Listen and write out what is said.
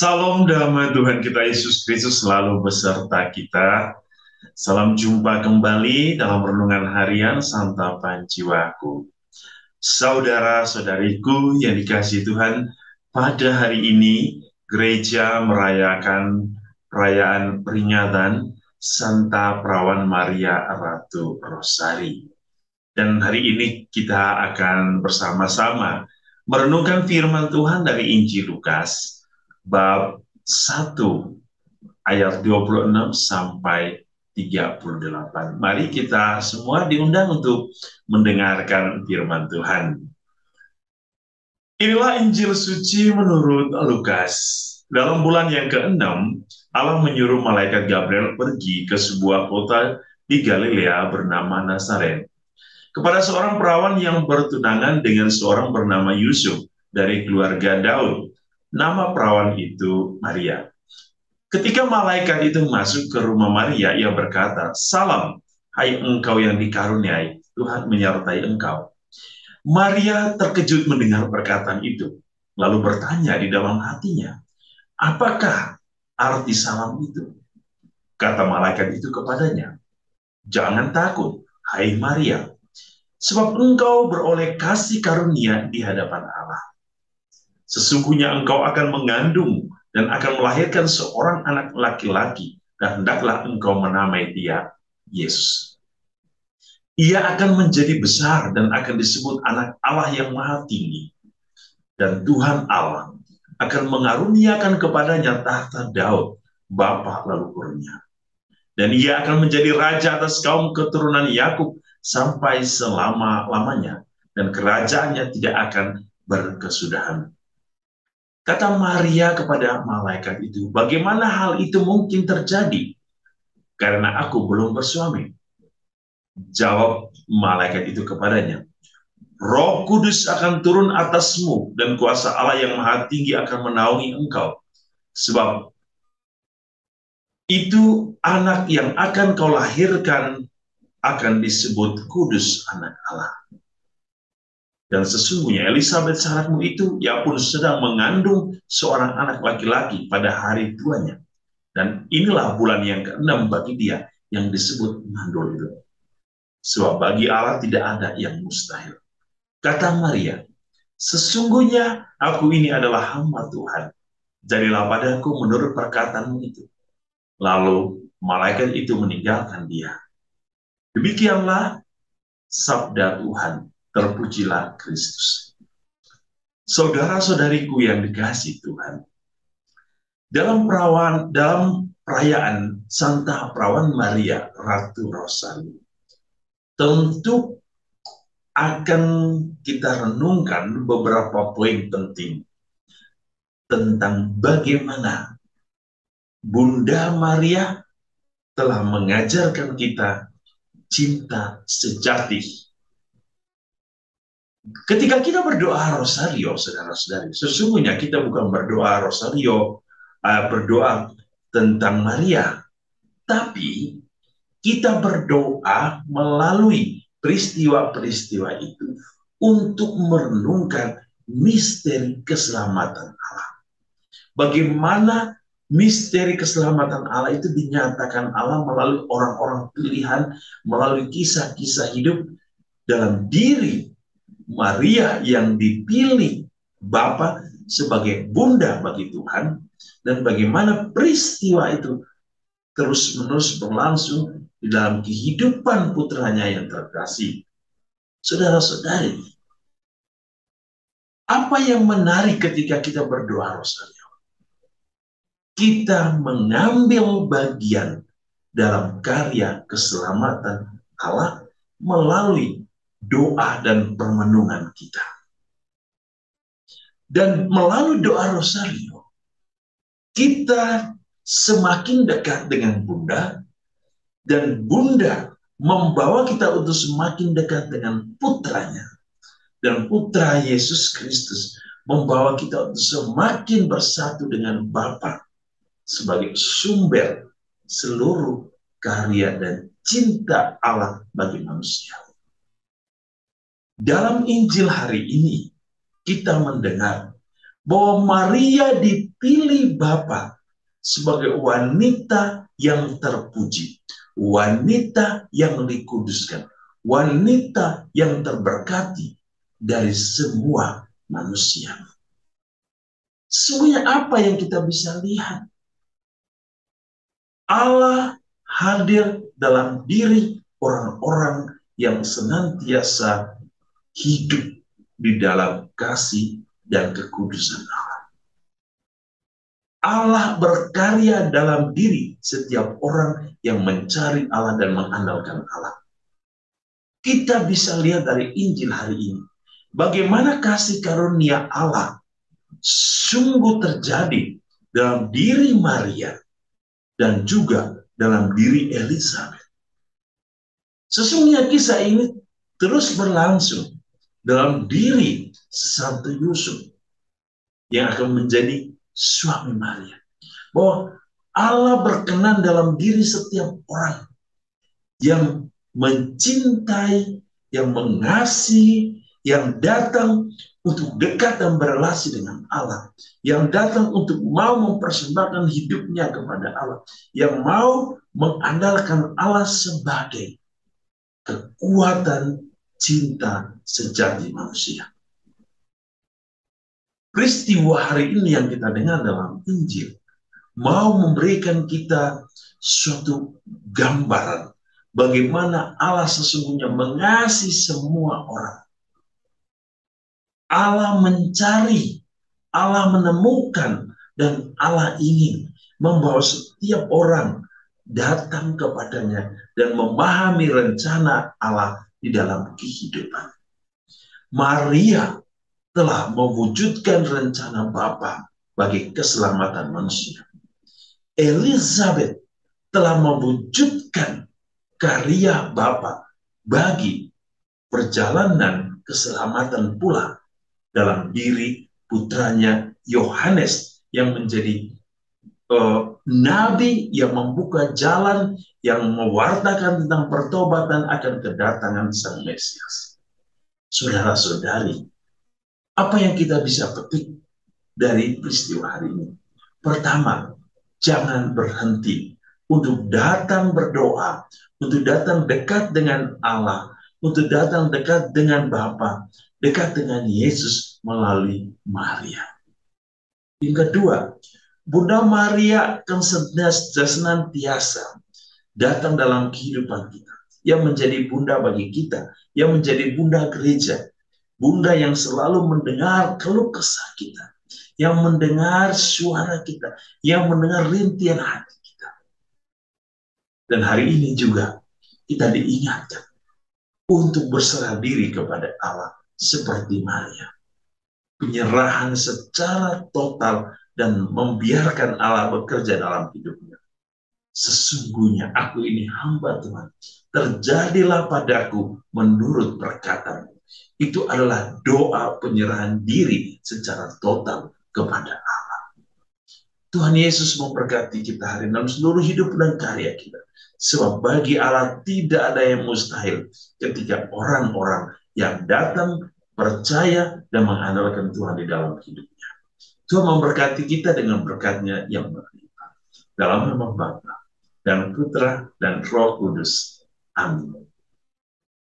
Salam damai Tuhan kita Yesus Kristus selalu beserta kita. Salam jumpa kembali dalam renungan harian santapan jiwaku. Saudara-saudariku yang dikasihi Tuhan, pada hari ini gereja merayakan perayaan peringatan Santa Perawan Maria Ratu Rosari. Dan hari ini kita akan bersama-sama merenungkan firman Tuhan dari Injil Lukas bab 1 ayat 26 sampai 38. Mari kita semua diundang untuk mendengarkan firman Tuhan. Inilah Injil suci menurut Lukas. Dalam bulan yang ke-6, Allah menyuruh malaikat Gabriel pergi ke sebuah kota di Galilea bernama Nazaret, kepada seorang perawan yang bertunangan dengan seorang bernama Yusuf dari keluarga Daud. Nama perawan itu Maria. Ketika malaikat itu masuk ke rumah Maria, ia berkata, "Salam, hai engkau yang dikaruniai, Tuhan menyertai engkau." Maria terkejut mendengar perkataan itu, lalu bertanya di dalam hatinya, "Apakah arti salam itu?" Kata malaikat itu kepadanya, "Jangan takut, hai Maria, sebab engkau beroleh kasih karunia di hadapan Allah. Sesungguhnya engkau akan mengandung dan akan melahirkan seorang anak laki-laki, dan hendaklah engkau menamai dia Yesus. Ia akan menjadi besar dan akan disebut anak Allah yang Maha Tinggi. Dan Tuhan Allah akan mengaruniakan kepadanya tahta Daud, bapa leluhurnya. Dan ia akan menjadi raja atas kaum keturunan Yakub sampai selama-lamanya, dan kerajaannya tidak akan berkesudahan." Kata Maria kepada malaikat itu, "Bagaimana hal itu mungkin terjadi? Karena aku belum bersuami." Jawab malaikat itu kepadanya, "Roh Kudus akan turun atasmu, dan kuasa Allah yang Maha Tinggi akan menaungi engkau. Sebab itu anak yang akan kau lahirkan akan disebut kudus anak Allah. Dan sesungguhnya Elisabet sahabatmu itu, ia pun sedang mengandung seorang anak laki-laki pada hari tuanya. Dan inilah bulan yang ke-6 bagi dia yang disebut mandul itu. Sebab bagi Allah tidak ada yang mustahil." Kata Maria, "Sesungguhnya aku ini adalah hamba Tuhan. Jadilah padaku menurut perkataanmu itu." Lalu malaikat itu meninggalkan dia. Demikianlah sabda Tuhan. Terpujilah Kristus. Saudara-saudariku yang dikasihi Tuhan, dalam perayaan Santa Perawan Maria Ratu Rosari, tentu akan kita renungkan beberapa poin penting tentang bagaimana Bunda Maria telah mengajarkan kita cinta sejati. Ketika kita berdoa rosario, saudara-saudari, sesungguhnya kita bukan berdoa rosario, berdoa tentang Maria, tapi kita berdoa melalui peristiwa-peristiwa itu untuk merenungkan misteri keselamatan Allah. Bagaimana misteri keselamatan Allah itu dinyatakan Allah melalui orang-orang pilihan, melalui kisah-kisah hidup dalam diri Maria yang dipilih Bapa sebagai bunda bagi Tuhan, dan bagaimana peristiwa itu terus-menerus berlangsung di dalam kehidupan putranya yang terkasih. Saudara-saudari, apa yang menarik ketika kita berdoa rosario? Kita mengambil bagian dalam karya keselamatan Allah melalui doa dan permenungan kita. Dan melalui doa rosario, kita semakin dekat dengan Bunda, dan Bunda membawa kita untuk semakin dekat dengan putranya. Dan putra Yesus Kristus membawa kita untuk semakin bersatu dengan Bapa sebagai sumber seluruh karya dan cinta Allah bagi manusia. Dalam Injil hari ini, kita mendengar bahwa Maria dipilih pilih Bapa sebagai wanita yang terpuji, wanita yang dikuduskan, wanita yang terberkati dari semua manusia. Semuanya apa yang kita bisa lihat? Allah hadir dalam diri orang-orang yang senantiasa hidup di dalam kasih dan kekudusan Allah. Allah berkarya dalam diri setiap orang yang mencari Allah dan mengandalkan Allah. Kita bisa lihat dari Injil hari ini, bagaimana kasih karunia Allah sungguh terjadi dalam diri Maria dan juga dalam diri Elizabeth. Sesungguhnya kisah ini terus berlangsung dalam diri Santo Yusuf yang akan menjadi suami Maria. Bahwa Allah berkenan dalam diri setiap orang yang mencintai, yang mengasihi, yang datang untuk dekat dan berrelasi dengan Allah, yang datang untuk mau mempersembahkan hidupnya kepada Allah, yang mau mengandalkan Allah sebagai kekuatan cinta sejati manusia. Peristiwa hari ini yang kita dengar dalam Injil mau memberikan kita suatu gambaran bagaimana Allah sesungguhnya mengasihi semua orang. Allah mencari, Allah menemukan, dan Allah ingin membawa setiap orang datang kepadanya dan memahami rencana Allah di dalam kehidupan. Maria telah mewujudkan rencana Bapa bagi keselamatan manusia. Elizabeth telah mewujudkan karya Bapa bagi perjalanan keselamatan pula dalam diri putranya Yohanes yang menjadi nabi yang membuka jalan, yang mewartakan tentang pertobatan akan kedatangan Sang Mesias. Saudara-saudari, apa yang kita bisa petik dari peristiwa hari ini? Pertama, jangan berhenti untuk datang berdoa, untuk datang dekat dengan Allah, untuk datang dekat dengan Bapa, dekat dengan Yesus melalui Maria. Yang kedua, Bunda Maria akan senantiasa datang dalam kehidupan kita, yang menjadi bunda bagi kita, yang menjadi bunda gereja, bunda yang selalu mendengar keluh kesah kita, yang mendengar suara kita, yang mendengar rintihan hati kita. Dan hari ini juga kita diingatkan untuk berserah diri kepada Allah seperti Maria. Penyerahan secara total dan membiarkan Allah bekerja dalam hidupnya. Sesungguhnya aku ini hamba Tuhan, terjadilah padaku menurut perkataan. Itu adalah doa penyerahan diri secara total kepada Allah. Tuhan Yesus memberkati kita hari ini dalam seluruh hidup dan karya kita. Sebab bagi Allah tidak ada yang mustahil ketika orang-orang yang datang percaya dan mengandalkan Tuhan di dalam hidupnya. Tuhan memberkati kita dengan berkat-Nya yang berlimpah. Dalam nama Bapa dan Putra dan Roh Kudus. Amin.